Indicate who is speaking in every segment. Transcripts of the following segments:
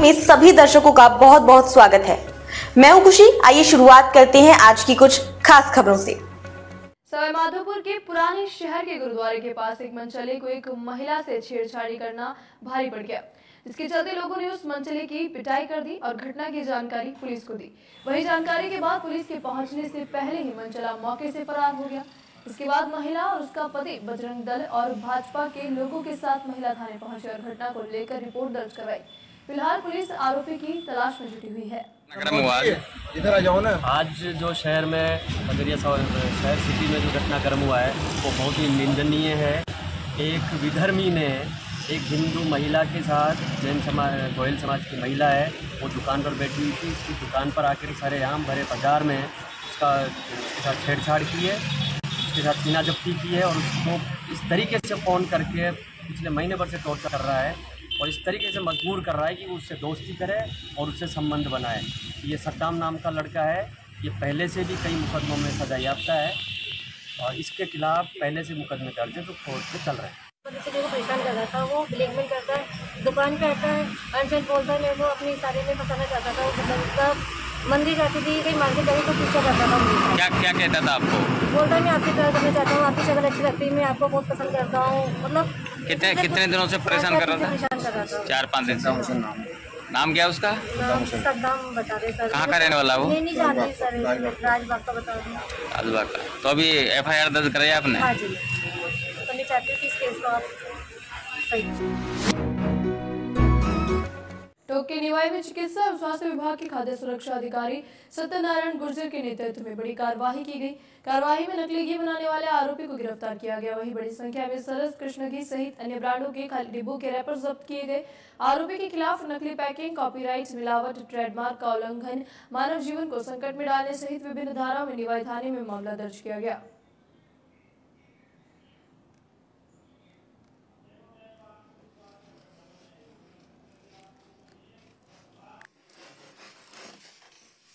Speaker 1: में सभी दर्शकों का बहुत बहुत स्वागत है। मैं हूं खुशी। आइए शुरुआत करते हैं आज की कुछ खास खबरों से।
Speaker 2: सवाईमाधोपुर के पुराने शहर के गुरुद्वारे के पास एक मनचले को एक महिला से छेड़छाड़ी करना भारी पड़ गया, जिसके चलते लोगों ने उस मनचले की पिटाई कर दी और घटना की जानकारी पुलिस को दी। वही जानकारी के बाद पुलिस के पहुंचने से पहले ही मनचला मौके से फरार हो गया। इसके बाद महिला और उसका पति बजरंग दल और भाजपा के लोगों के साथ महिला थाने पहुंचे और घटना को लेकर रिपोर्ट दर्ज करवाई। फिलहाल पुलिस आरोपी की तलाश में जुटी हुई है।
Speaker 3: इधर आ जाओ ना।
Speaker 4: आज जो शहर में खगड़िया शहर सिटी में जो घटनाक्रम हुआ है वो बहुत ही निंदनीय है। एक विधर्मी ने एक हिंदू महिला के साथ, जैन समाज गोयल समाज की महिला है, वो दुकान पर बैठी हुई थी। उसकी दुकान पर आकर सरेआम भरे बाजार में उसके साथ छेड़छाड़ की है, उसके साथ सीना जब्ती की है और उसको इस तरीके से फ़ोन करके पिछले महीने भर से टॉर्चर कर रहा है और इस तरीके से मजबूर कर रहा है कि वो उससे दोस्ती करे और उससे संबंध बनाए। ये सद्दाम नाम का लड़का है। ये पहले से भी कई मुकदमों में सजा याफ्ता है और इसके खिलाफ पहले से मुकदमे दर्ज है, तो कोर्ट पे चल रहे हैं।
Speaker 5: को परेशान कर रहा था, वो ब्लैकमेल करता है, दुकान पे आता है, अनचल बोलता है, मेरे को अपनी सारे में फंसाना चाहता था। उसका मंदिर जाती थी, कहीं मार्केट जाती तो पीछे करता था।
Speaker 3: क्या क्या कहता था आपको?
Speaker 5: बोलता है मैं आपसे प्यार करना चाहता हूँ, आपकी शक्ल अच्छी लगती है, मैं आपको बहुत पसंद करता हूँ। मतलब
Speaker 3: कितने दिनों से परेशान कर रहा था? 4-5 दिन से। नाम क्या है उसका?
Speaker 5: सद्दाम बता रहे सर।
Speaker 3: कहाँ का रहने वाला वो?
Speaker 5: नहीं जानते सर, राजबाग का बता रहे।
Speaker 3: राजबाग का। तो अभी FIR दर्ज कराई आपने?
Speaker 5: हाँ जी। तो मैं चाहती हूँ कि इस केस को आप सही।
Speaker 2: टोंक के निवाई में चिकित्सा और स्वास्थ्य विभाग के खाद्य सुरक्षा अधिकारी सत्यनारायण गुर्जर के नेतृत्व में बड़ी कार्यवाही की गई। कार्यवाही में नकली घी बनाने वाले आरोपी को गिरफ्तार किया गया। वहीं बड़ी संख्या में सरस, कृष्ण घी सहित अन्य ब्रांडों के खाली डिब्बों के रैपर जब्त किए गए। आरोपी के खिलाफ नकली पैकिंग, कॉपीराइट, मिलावट, ट्रेडमार्क का उल्लंघन, मानव जीवन को संकट में डालने सहित विभिन्न धाराओं में निवाई थाने में मामला दर्ज किया गया।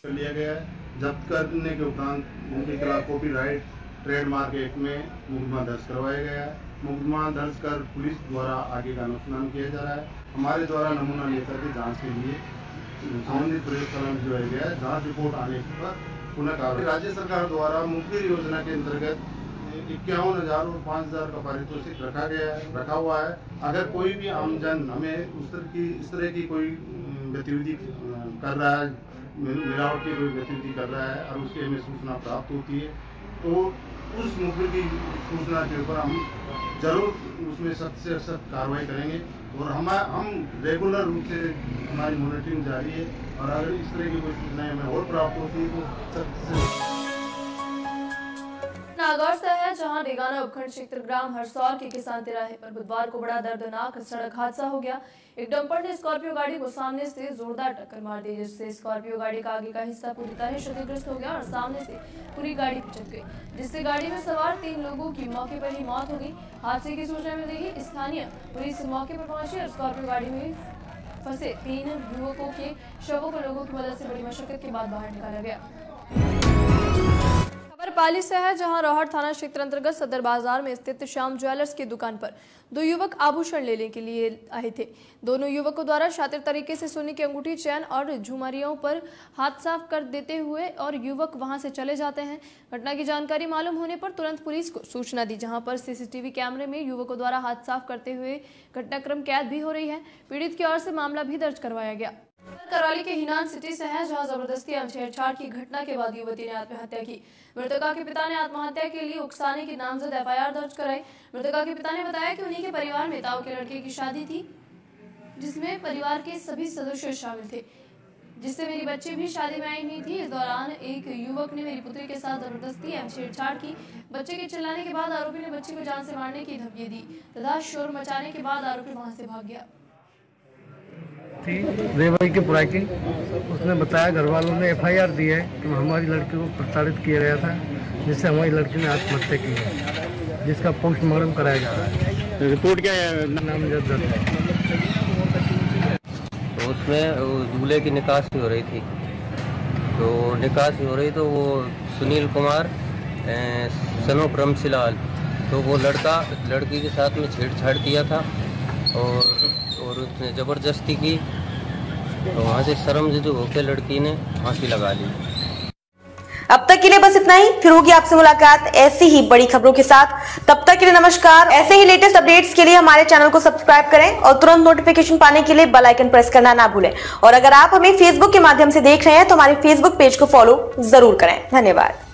Speaker 6: कर लिया गया है। जब्त करने के उपरांत उनके खिलाफ कॉपीराइट, ट्रेडमार्क एक्ट में मुकदमा दर्ज करवाया गया है। मुकदमा दर्ज कर पुलिस द्वारा आगे का अनुसंधान किया जा रहा है। हमारे द्वारा नमूना लेकर के जांच के लिए संबंधित प्रयोगशाला में भिजवाया गया है। जांच रिपोर्ट आने पर पुनः कार्रवाई। राज्य सरकार द्वारा मुखबिर योजना के अंतर्गत 51,000 और 5,000 का पारितोषिक रखा हुआ है। अगर कोई भी आमजन हमें इस तरह की कोई गतिविधि कर रहा है, मिलावट की कोई गतिविधि कर रहा है और उसकी हमें सूचना प्राप्त होती है, तो उस मुखबिर की सूचना के ऊपर हम जरूर उसमें सख्त से सख्त कार्रवाई करेंगे और हम रेगुलर रूप से हमारी मॉनिटरिंग जारी है और अगर इस तरह की कोई सूचनाएं हमें और प्राप्त होती है तो सख्त से।
Speaker 2: नागौर से है, जहां डेगाना उपखंड क्षेत्र ग्राम हरसौर के किसान तिराहे पर बुधवार को बड़ा दर्दनाक सड़क हादसा हो गया। एक डंपर ने स्कॉर्पियो गाड़ी को सामने से जोरदार टक्कर मार दी, जिससे स्कॉर्पियो गाड़ी का आगे का हिस्सा पूरी तरह क्षतिग्रस्त हो गया और सामने से पूरी गाड़ी पिचक गई, जिससे गाड़ी में सवार 3 लोगों की मौके पर ही मौत हो गई। हादसे की सूचना मिलते ही स्थानीय पुलिस मौके पर पहुंची और स्कॉर्पियो गाड़ी में फंसे 3 युवकों के शवों को लोगों की मदद से बड़ी मशक्कत के बाद बाहर निकाला गया। खबर पाली से है, जहां रोहट थाना क्षेत्र अंतर्गत सदर बाजार में स्थित श्याम ज्वेलर्स की दुकान पर 2 युवक आभूषण लेने के लिए आए थे। दोनों युवकों द्वारा शातिर तरीके से सोने की अंगूठी, चैन और झुमरियों पर हाथ साफ कर देते हुए और युवक वहां से चले जाते हैं। घटना की जानकारी मालूम होने पर तुरंत पुलिस को सूचना दी, जहां पर CCTV कैमरे में युवकों द्वारा हाथ साफ करते हुए घटनाक्रम कैद भी हो रही है। पीड़ित की ओर से मामला भी दर्ज करवाया गया। करौली के हिनान सिटी से है, जहां जबरदस्ती छेड़छाड़ की घटना के बाद युवती ने आत्महत्या की। मृतका के पिता ने आत्महत्या के लिए उकसाने की नामजद FIR दर्ज कराई। मृतका के पिता ने बताया कि उन्हीं के परिवार में ताऊ के लड़के की शादी थी, जिसमें परिवार के सभी सदस्य शामिल थे, जिससे मेरी बच्ची भी शादी में आई हुई थी। इस दौरान एक युवक ने मेरी पुत्री के साथ जबरदस्ती छेड़छाड़ की। बच्चे के चिल्लाने के बाद आरोपी ने बच्ची को जान से मारने की धमकी दी तथा शोर मचाने के बाद आरोपी वहां से भाग गया।
Speaker 7: रेवाई के पुराई की उसने बताया, घर वालों ने FIR दी है कि हमारी लड़की को प्रताड़ित किया गया था, जिससे हमारी लड़की ने आत्महत्या की है, जिसका पोस्टमार्टम कराया जा रहा है।
Speaker 3: रिपोर्ट क्या है?
Speaker 7: नामजद है।
Speaker 4: तो उसमें दूल्हे की निकासी हो रही थी, तो वो सुनील कुमार सनो ब्रह्मशिलाल, तो वो लड़का लड़की के साथ में छेड़छाड़ किया था और उसने ज़बरदस्ती की तो वहाँ से शर्मजद होकर लड़की ने फांसी लगा ली।
Speaker 1: अब तक के लिए बस इतना ही, फिर होगी आपसे मुलाकात ऐसी ही बड़ी खबरों के साथ। तब तक के लिए नमस्कार। ऐसे ही लेटेस्ट अपडेट्स के लिए हमारे चैनल को सब्सक्राइब करें और तुरंत नोटिफिकेशन पाने के लिए बेल आइकन प्रेस करना ना भूलें। और अगर आप हमें फेसबुक के माध्यम से देख रहे हैं तो हमारे फेसबुक पेज को फॉलो जरूर करें। धन्यवाद।